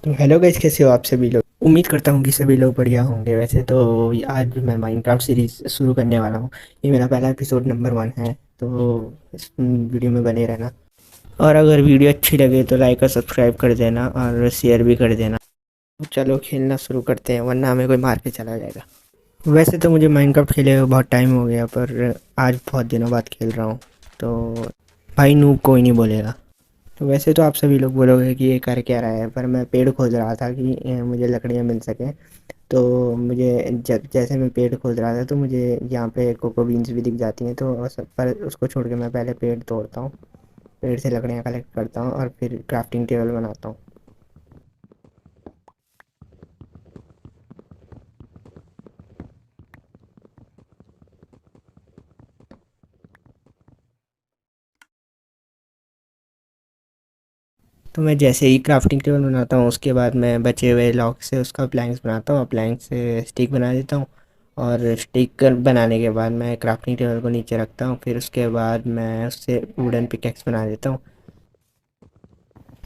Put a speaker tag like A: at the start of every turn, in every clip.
A: तो hello guys, कैसे हो आप सभी लोग। उम्मीद करता हूँ कि सभी लोग बढ़िया होंगे। वैसे तो आज मैं माइनक्राफ्ट सीरीज शुरू करने वाला हूँ। ये मेरा पहला एपिसोड नंबर 1 है, तो इस वीडियो में बने रहना। और अगर वीडियो अच्छी लगे तो लाइक और सब्सक्राइब कर देना और शेयर भी कर देना। तो चलो खेलना शुरू करते हैं, वरना हमें कोई मार के चला जाएगा। वैसे तो मुझे माइनक्राफ्ट खेले हुए बहुत टाइम हो गया, पर आज बहुत दिनों बाद खेल रहा हूँ। तो भाई नूब कोई नहीं बोलेगा। तो वैसे तो आप सभी लोग बोलोगे कि ये कर क्या रहा है, पर मैं पेड़ खोद रहा था कि मुझे लकड़ियाँ मिल सकें। तो मुझे जब जैसे मैं पेड़ खोद रहा था तो मुझे यहाँ पे कोको बीन्स भी दिख जाती हैं, तो पर उसको छोड़ के मैं पहले पेड़ तोड़ता हूँ। पेड़ से लकड़ियाँ कलेक्ट करता हूँ और फिर क्राफ्टिंग टेबल बनाता हूँ। तो मैं जैसे ही क्राफ्टिंग टेबल बनाता हूँ उसके बाद मैं बचे हुए लॉक से उसका प्लैंक्स बनाता हूँ और प्लैंक से स्टिक बना देता हूँ। और स्टिक बनाने के बाद मैं क्राफ्टिंग टेबल को नीचे रखता हूँ, फिर उसके बाद मैं उससे वुडन पिकेक्स बना देता हूँ।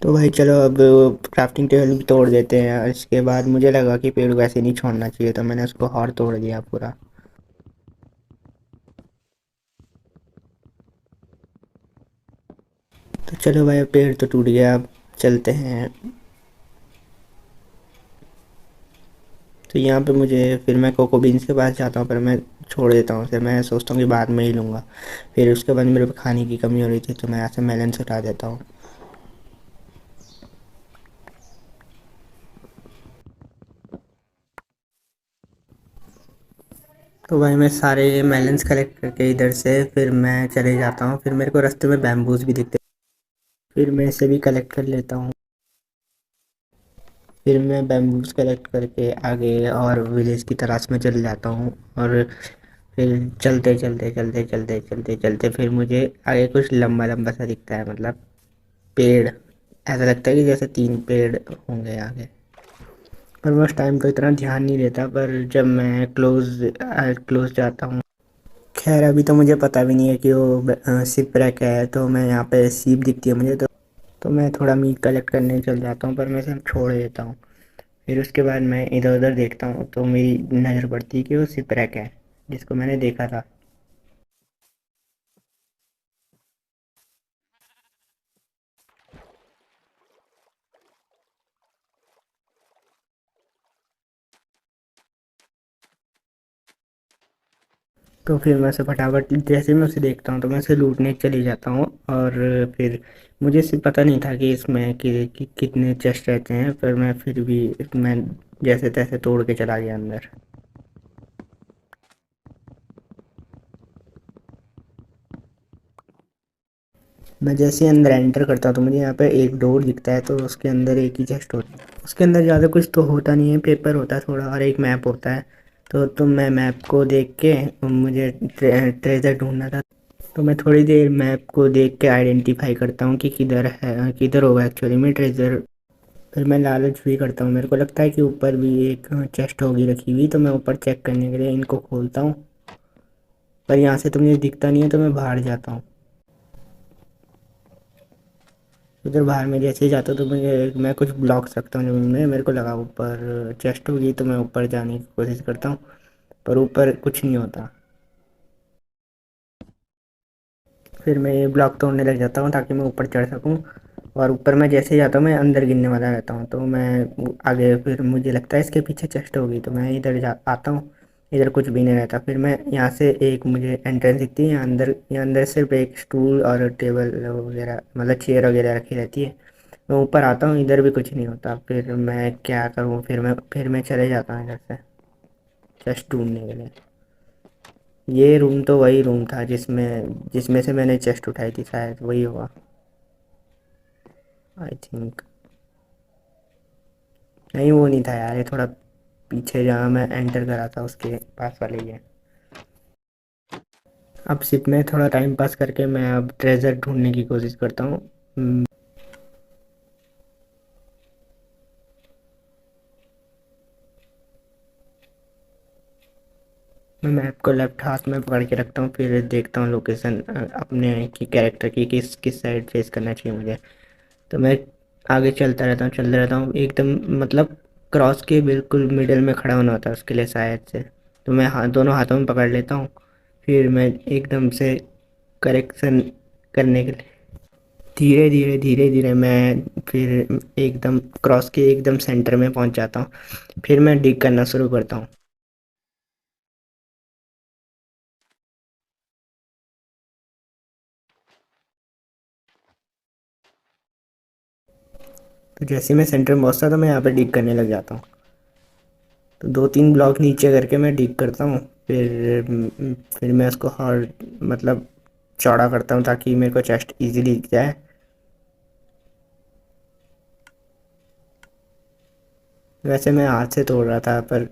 A: तो भाई चलो अब क्राफ्टिंग टेबल भी तोड़ देते हैं। और इसके बाद मुझे लगा कि पेड़ वैसे नहीं छोड़ना चाहिए, तो मैंने उसको और तोड़ दिया पूरा। तो चलो भाई, अब पेड़ तो टूट गया, अब चलते हैं। तो यहाँ पे मुझे फिर मैं कोको बीन्स के पास जाता हूँ, पर मैं छोड़ देता हूँ। फिर मैं सोचता हूँ कि बाद में ही लूँगा। फिर उसके बाद मेरे पे खाने की कमी हो रही थी, तो मैं यहाँ से मेलन से उठा देता हूँ। तो भाई मैं सारे मेलन्स कलेक्ट करके इधर से फिर मैं चले जाता हूँ। फिर मेरे को रास्ते में बैम्बूज भी दिखते हैं, फिर मैं इसे भी कलेक्ट कर लेता हूँ। फिर मैं बैम्बूज कलेक्ट करके आगे और विलेज की तलाश में चल जाता हूँ। और फिर चलते चलते चलते चलते चलते चलते फिर मुझे आगे कुछ लंबा लंबा सा दिखता है, मतलब पेड़। ऐसा लगता है कि जैसे 3 पेड़ होंगे आगे। पर मैं उस टाइम तो इतना ध्यान नहीं देता, पर जब मैं क्लोज जाता हूँ। खैर अभी तो मुझे पता भी नहीं है कि वो सिप रैक है, तो मैं यहाँ पे सीप दिखती है मुझे, तो मैं थोड़ा मीट कलेक्ट करने चल जाता हूँ, पर मैं सिर्फ छोड़ देता हूँ। फिर उसके बाद मैं इधर उधर देखता हूँ तो मेरी नज़र पड़ती है कि वो सिपरेक है, जिसको मैंने देखा था। तो फिर मैं उसे फटाफट, जैसे मैं उसे देखता हूँ तो मैं उसे लूटने चले जाता हूँ। और फिर मुझे सिर्फ पता नहीं था कि इसमें कि कितने चेस्ट रहते हैं, पर मैं फिर भी मैं जैसे तैसे तोड़ के चला गया अंदर। मैं जैसे अंदर एंटर करता हूँ तो मुझे यहाँ पे एक डोर दिखता है, तो उसके अंदर एक ही चेस्ट होता है। उसके अंदर ज़्यादा कुछ तो होता नहीं है, पेपर होता है थोड़ा और एक मैप होता है। तो मैं मैप को देख के, मुझे ट्रेजर ढूंढना था, तो मैं थोड़ी देर मैप को देख के आइडेंटिफाई करता हूँ कि किधर है, किधर होगा एक्चुअली में ट्रेजर। फिर मैं लालच भी करता हूँ, मेरे को लगता है कि ऊपर भी एक चेस्ट होगी रखी हुई, तो मैं ऊपर चेक करने के लिए इनको खोलता हूँ। पर यहाँ से तो मुझे दिखता नहीं है, तो मैं बाहर जाता हूँ। उधर बाहर में जैसे ही जाता हूँ तो मैं कुछ ब्लॉक्स रखता हूँ जमीन में, मेरे को लगा ऊपर चेस्ट होगी, तो मैं ऊपर जाने की कोशिश करता हूँ, पर ऊपर कुछ नहीं होता। फिर मैं ये ब्लॉक तोड़ने लग जाता हूँ ताकि मैं ऊपर चढ़ सकूँ। और ऊपर मैं जैसे ही जाता हूँ मैं अंदर गिरने वाला रहता हूँ, तो मैं आगे, फिर मुझे लगता है इसके पीछे चेस्ट होगी, तो मैं इधर जा आता हूँ। इधर कुछ भी नहीं रहता, फिर मैं यहाँ से एक मुझे एंट्रेंस दिखती है। यहाँ अंदर सिर्फ एक स्टूल और टेबल वगैरह, मतलब चेयर वगैरह रखी रहती है। मैं ऊपर आता हूँ, इधर भी कुछ नहीं होता। फिर मैं क्या करूँ, फिर मैं चले जाता हूँ इधर से चेस्ट ढूंढने के लिए। ये रूम तो वही रूम था जिसमें जिसमें से मैंने चेस्ट उठाई थी, शायद वही होगा, आई थिंक। नहीं वो नहीं था यार, ये थोड़ा पीछे जहाँ मैं एंटर करा था उसके पास वाले ही है। अब सिर्फ मैं थोड़ा टाइम पास करके मैं अब ट्रेजर ढूंढने की कोशिश करता हूँ। मैं मैप को लेफ्ट हाथ में पकड़ के रखता हूँ, फिर देखता हूँ लोकेशन अपने की कैरेक्टर की किस किस साइड फेस करना चाहिए मुझे। तो मैं आगे चलता रहता हूँ एकदम, मतलब क्रॉस के बिल्कुल मिडिल में खड़ा होना होता है उसके लिए शायद से। तो मैं दोनों हाथों में पकड़ लेता हूँ, फिर मैं एकदम से करेक्शन करने के लिए धीरे धीरे धीरे धीरे मैं फिर एकदम क्रॉस के एकदम सेंटर में पहुंच जाता हूँ। फिर मैं डिग करना शुरू करता हूँ। तो जैसे मैं सेंटर में पहुँचता तो मैं यहाँ पे डिग करने लग जाता हूँ। तो 2-3 ब्लॉक नीचे करके मैं डिग करता हूँ। फिर मैं उसको हार्ड, मतलब चौड़ा करता हूँ ताकि मेरे को चेस्ट इजीली दिख जाए। वैसे मैं हाथ से तोड़ रहा था, पर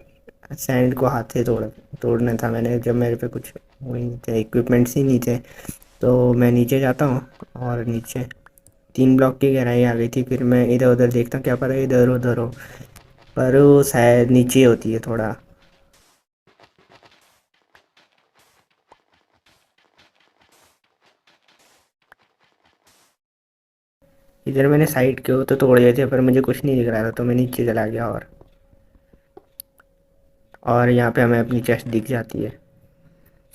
A: सैंड को हाथ से तोड़ना था मैंने, जब मेरे पे कुछ वही नहीं थे, इक्विपमेंट्स ही नहीं थे। तो मैं नीचे जाता हूँ और नीचे 3 ब्लॉक की गहराई आ गई थी। फिर मैं इधर उधर देखता हूँ, क्या पता इधर उधर हो, पर वो शायद नीचे होती है थोड़ा। इधर मैंने साइड के हो तो तोड़ दिए थे, पर मुझे कुछ नहीं दिख रहा था, तो मैं नीचे चला गया। और यहाँ पे हमें अपनी चेस्ट दिख जाती है।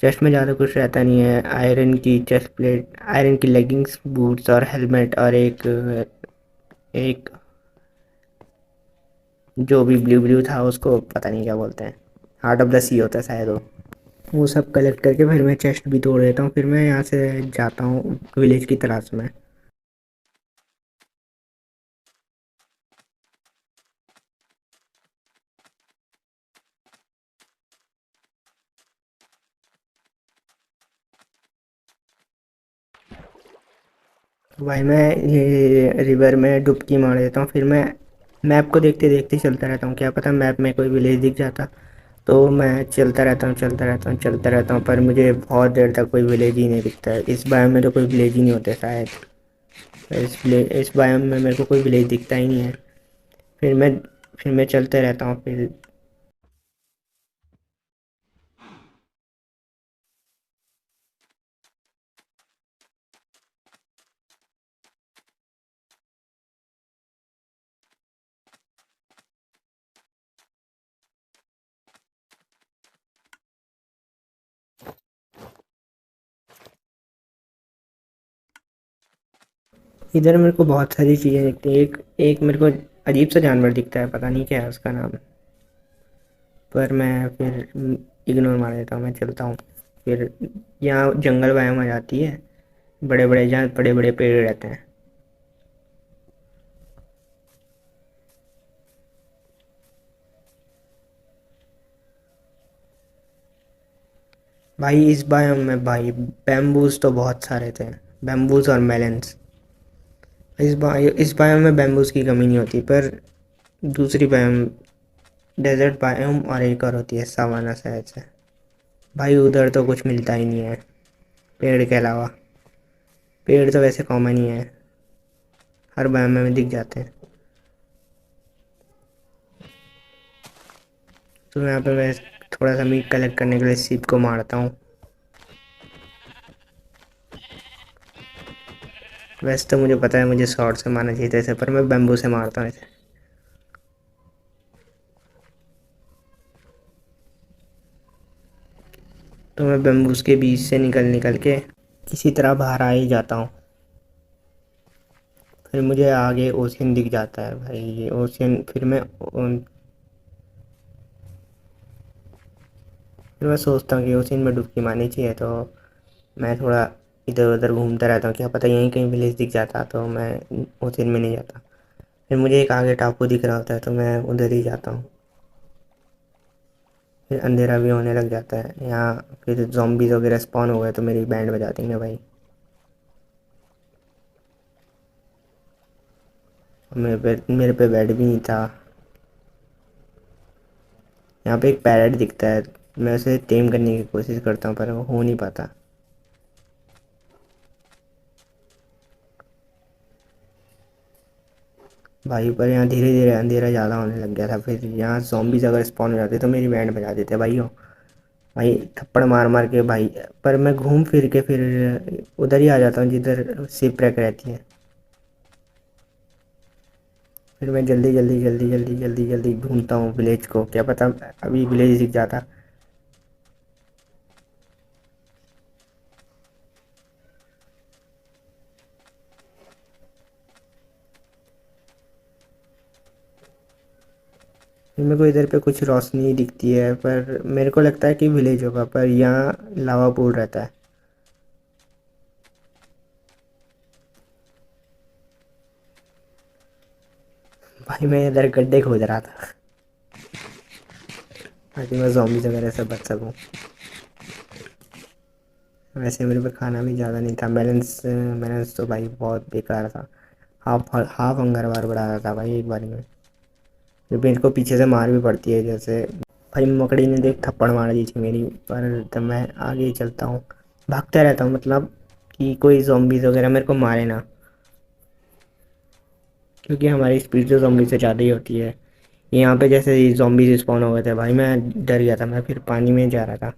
A: चेस्ट में ज़्यादा कुछ रहता नहीं है, आयरन की चेस्ट प्लेट, आयरन की लेगिंग्स, बूट्स और हेलमेट, और एक एक जो भी ब्लू ब्लू था उसको पता नहीं क्या बोलते हैं, हार्ट ऑफ द सी होता है शायद वो सब कलेक्ट करके फिर मैं चेस्ट भी तोड़ देता हूँ। फिर मैं यहाँ से जाता हूँ विलेज की तलाश में। तो भाई मैं ये रिवर में डुबकी मार देता हूँ। फिर मैं मैप को देखते देखते चलता रहता हूँ, क्या पता मैप में कोई विलेज दिख जाता। तो मैं चलता रहता हूँ चलता रहता हूँ, पर मुझे बहुत देर तक कोई विलेज ही नहीं दिखता है। इस बायोम में तो कोई विलेज ही नहीं होते शायद। इस बायोम में मेरे को कोई विलेज दिखता ही नहीं है। फिर मैं फिर मैं चलते रहता हूँ। फिर इधर मेरे को बहुत सारी चीज़ें दिखती हैं। एक एक मेरे को अजीब सा जानवर दिखता है, पता नहीं क्या है उसका नाम, पर मैं फिर इग्नोर मार देता हूँ, मैं चलता हूँ। फिर यहाँ जंगल बायोम आ जाती है, बड़े बड़े, जहाँ बड़े बड़े पेड़ रहते हैं। भाई इस बायोम में भाई बैम्बूज तो बहुत सारे थे, बैम्बूज और मेलन्स। इस बायोम में बैम्बूज की कमी नहीं होती, पर दूसरी बायोम, डेजर्ट बायोम, और एक और होती है सावाना शायद से। भाई उधर तो कुछ मिलता ही नहीं है पेड़ के अलावा। पेड़ तो वैसे कॉमन ही है, हर बायोम में दिख जाते हैं। तो यहाँ पे मैं थोड़ा सा मीट कलेक्ट करने के लिए सीप को मारता हूँ। वैसे तो मुझे पता है मुझे शॉर्ट से मारना चाहिए था इसे, पर मैं बैम्बू से मारता हूँ इसे। तो मैं बैम्बूज के बीच से निकल निकल के किसी तरह बाहर आ ही जाता हूँ। फिर मुझे आगे ओशियन दिख जाता है भाई, ये ओशियन। फिर मैं सोचता हूँ कि ओशियन में डुबकी मारनी चाहिए। तो मैं थोड़ा इधर उधर घूमता रहता हूँ, क्या पता यहीं कहीं विलेज दिख जाता, तो मैं ओशियन में नहीं जाता। फिर मुझे एक आगे टापू दिख रहा होता है, तो मैं उधर ही जाता हूँ। फिर अंधेरा भी होने लग जाता है यहाँ। फिर zombies वगैरह स्पॉन हो गए तो मेरी बैंड बजा देंगे भाई। मेरे पे बेड भी नहीं था। यहाँ पे एक पैरेट दिखता है, मैं उसे टेम करने की कोशिश करता हूँ, पर वो हो नहीं पाता। भाई पर यहाँ धीरे धीरे अंधेरा ज़्यादा होने लग गया था। फिर यहाँ zombies अगर स्पॉन हो जाते तो मेरी बैंड बजा देते भाइयों। भाई थप्पड़ मार मार के भाई। पर मैं घूम फिर के फिर उधर ही आ जाता हूँ जिधर शिप रैक रहती है। फिर मैं जल्दी जल्दी जल्दी जल्दी जल्दी जल्दी ढूंढता हूँ विलेज को, क्या पता अभी विलेज दिख जाता। मेरे को इधर पे कुछ रोशनी दिखती है, पर मेरे को लगता है कि विलेज होगा, पर यहाँ लावा पूल रहता है। भाई मैं इधर गड्ढे खोद रहा था ताकि मैं zombies वगैरह से बच सकूँ। वैसे मेरे पे खाना भी ज़्यादा नहीं था, बैलेंस बैलेंस तो भाई बहुत बेकार था। हाफ हाफ हंगर बार बढ़ा रहा था भाई एक बारी में, जो मेरे को पीछे से मार भी पड़ती है जैसे। भाई मकड़ी ने देख थप्पड़ मार दी थी मेरी, पर तब मैं आगे ही चलता हूँ, भागता रहता हूँ, मतलब कि कोई zombies वगैरह मेरे को मारे ना, क्योंकि हमारी स्पीड तो ज़ॉम्बी से ज़्यादा ही होती है। यहाँ पे जैसे ही ज़ॉम्बीज़ स्पॉन हो गए थे भाई, मैं डर गया था, मैं फिर पानी में जा रहा था,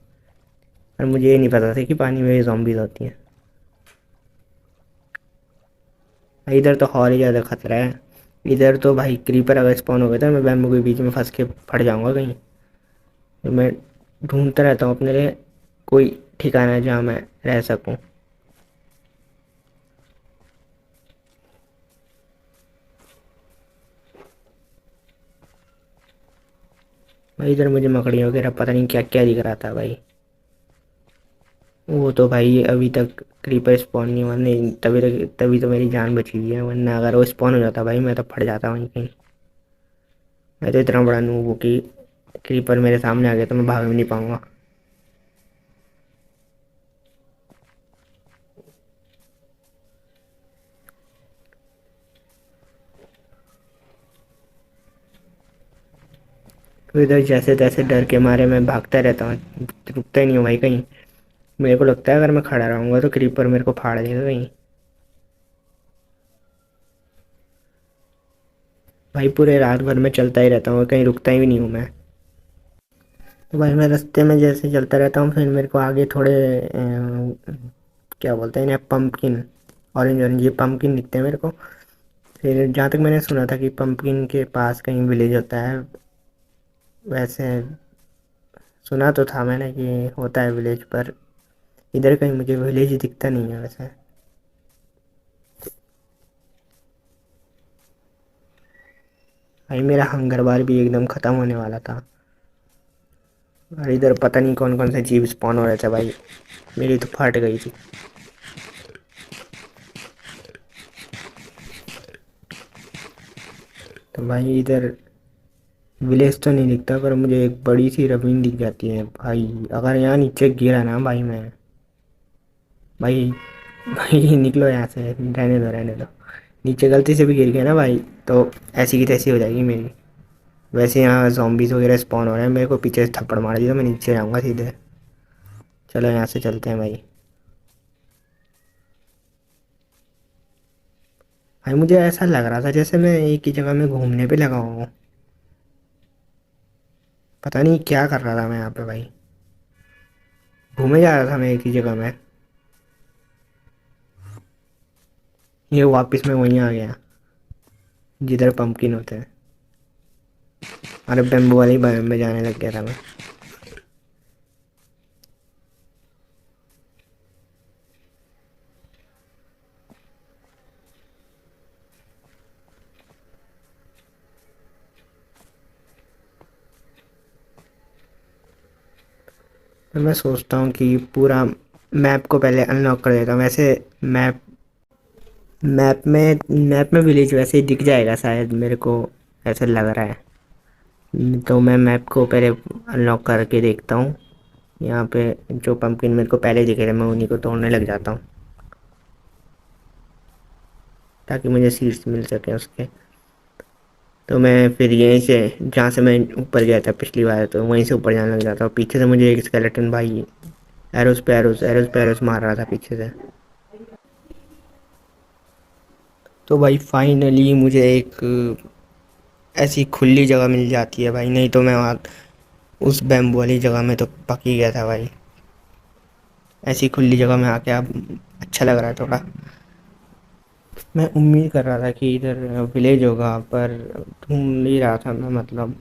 A: पर मुझे ये नहीं पता था कि पानी में भी ज़ॉम्बीज़ होती हैं। इधर तो और ही ज़्यादा खतरा है। इधर तो भाई क्रीपर अगर स्पॉन हो गया था, मैं बैम्बू के बीच में फंस के फट जाऊँगा कहीं। तो मैं ढूंढता रहता हूँ अपने लिए कोई ठिकाना जहाँ मैं रह सकूँ। भाई इधर मुझे मकड़ी वगैरह पता नहीं क्या क्या दिख रहा था भाई। वो तो भाई अभी तक क्रीपर स्पॉन नहीं हुआ, नहीं तभी तक, तभी तो मेरी जान बची हुई है, वरना अगर वो स्पॉन हो जाता भाई मैं तो फट जाता वहीं कहीं। मैं तो इतना बड़ा नूब हूँ कि क्रीपर मेरे सामने आ गया तो मैं भाग भी नहीं पाऊंगा। तो इधर जैसे तैसे डर के मारे मैं भागता रहता हूँ, रुकता ही नहीं हूँ भाई कहीं। मेरे को लगता है अगर मैं खड़ा रहूँगा तो क्रीपर मेरे को फाड़ देगा कहीं। भाई पूरे रात भर में चलता ही रहता हूँ, कहीं रुकता ही नहीं हूँ मैं। तो भाई मैं रास्ते में जैसे चलता रहता हूँ, फिर मेरे को आगे थोड़े क्या बोलते हैं इन्हें, पम्पकिन, ऑरेंज ऑरेंज ये पम्पकिन दिखते हैं मेरे को। फिर जहाँ तक मैंने सुना था कि पम्पकिन के पास कहीं विलेज होता है, वैसे सुना तो था मैंने कि होता है विलेज, पर इधर कहीं मुझे विलेज दिखता नहीं है वैसे। भाई मेरा हंगर बार भी एकदम ख़त्म होने वाला था, और इधर पता नहीं कौन कौन से जीव स्पॉन हो रहे थे भाई, मेरी तो फट गई थी। तो भाई इधर विलेज तो नहीं दिखता, पर मुझे एक बड़ी सी ravine दिख जाती है भाई। अगर यहाँ नीचे गिरा ना भाई मैं, भाई भाई निकलो यहाँ से, रहने दो रहने दो। नीचे गलती से भी गिर गया ना भाई तो ऐसी की तैसी हो जाएगी मेरी। वैसे यहाँ zombies वगैरह स्पॉन हो रहे हैं, मेरे को पीछे से थप्पड़ मार दिया तो मैं नीचे जाऊँगा सीधे। चलो यहाँ से चलते हैं भाई। भाई मुझे ऐसा लग रहा था जैसे मैं एक ही जगह में घूमने पे लगा हुआ हूँ, पता नहीं क्या कर रहा था मैं यहाँ पे भाई, घूमे जा रहा था मैं एक ही जगह में। ये वापस मैं वहीं आ गया जिधर पंपकिन होते हैं, अरे बेम्बू वाली बायोम में जाने लग गया था मैं। तो मैं सोचता हूँ कि पूरा मैप को पहले अनलॉक कर देता हूँ। वैसे मैप मैप में विलेज वैसे ही दिख जाएगा शायद, मेरे को ऐसा लग रहा है। तो मैं मैप को पहले अनलॉक करके देखता हूँ। यहाँ पे जो पंपकिन मेरे को पहले दिखे थे मैं उन्हीं को तोड़ने लग जाता हूँ, ताकि मुझे सीड्स मिल सके उसके। तो मैं फिर यहीं से, जहाँ से मैं ऊपर गया था पिछली बार, तो वहीं से ऊपर जाने लग जाता हूँ। पीछे से मुझे एक स्केलेटन भाई एरोस पे एरोस मार रहा था पीछे से। तो भाई फाइनली मुझे एक ऐसी खुली जगह मिल जाती है भाई, नहीं तो मैं वहाँ उस बैम्बू वाली जगह में तो पक ही गया था भाई। ऐसी खुली जगह में आके अब अच्छा लग रहा है थोड़ा। मैं उम्मीद कर रहा था कि इधर विलेज होगा, पर ढूंढ ही रहा था मैं, मतलब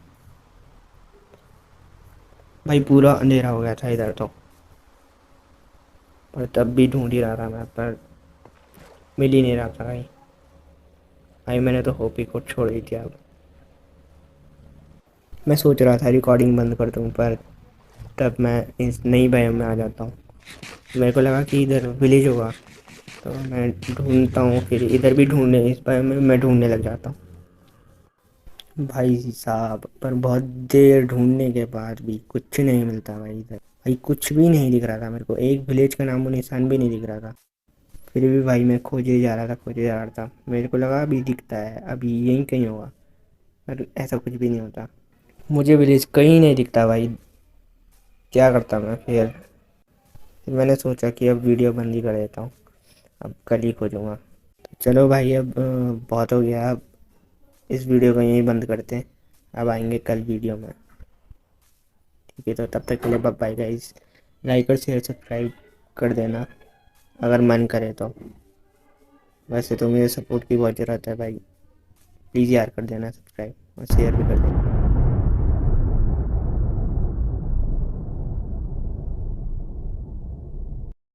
A: भाई पूरा अंधेरा हो गया था इधर तो। पर तब भी ढूंढ ही रहा था मैं, पर मिल ही नहीं रहा था भाई। भाई मैंने तो होप ही को छोड़ ही दिया अब। मैं सोच रहा था रिकॉर्डिंग बंद कर दूँ, पर तब मैं इस नई बायोम में आ जाता हूँ। मेरे को लगा कि इधर विलेज होगा, तो मैं ढूंढता हूँ, फिर इधर भी ढूंढने, इस बायोम में मैं ढूंढने लग जाता हूँ। भाई साहब, पर बहुत देर ढूंढने के बाद भी कुछ नहीं मिलता भाई इधर। भाई कुछ भी नहीं दिख रहा था मेरे को, एक विलेज का नामो निशान भी नहीं दिख रहा था। फिर भी भाई मैं खोजे जा रहा था, खोजे जा रहा था, मेरे को लगा अभी दिखता है, अभी यहीं कहीं होगा, पर ऐसा कुछ भी नहीं होता। मुझे विलेज कहीं नहीं दिखता भाई। क्या करता मैं फिर मैंने सोचा कि अब वीडियो बंद ही कर देता हूँ, अब कल ही खोजूँगा। तो चलो भाई, अब बहुत हो गया, अब इस वीडियो को यहीं बंद करते हैं। अब आएंगे कल वीडियो में। ठीक है, तो तब तक के लिए बाय गाइस। लाइक और शेयर सब्सक्राइब कर देना अगर मन करे तो। वैसे तो मुझे सपोर्ट की बहुत ज़रूरत है भाई, प्लीज़ यार कर देना सब्सक्राइब और शेयर भी कर देना।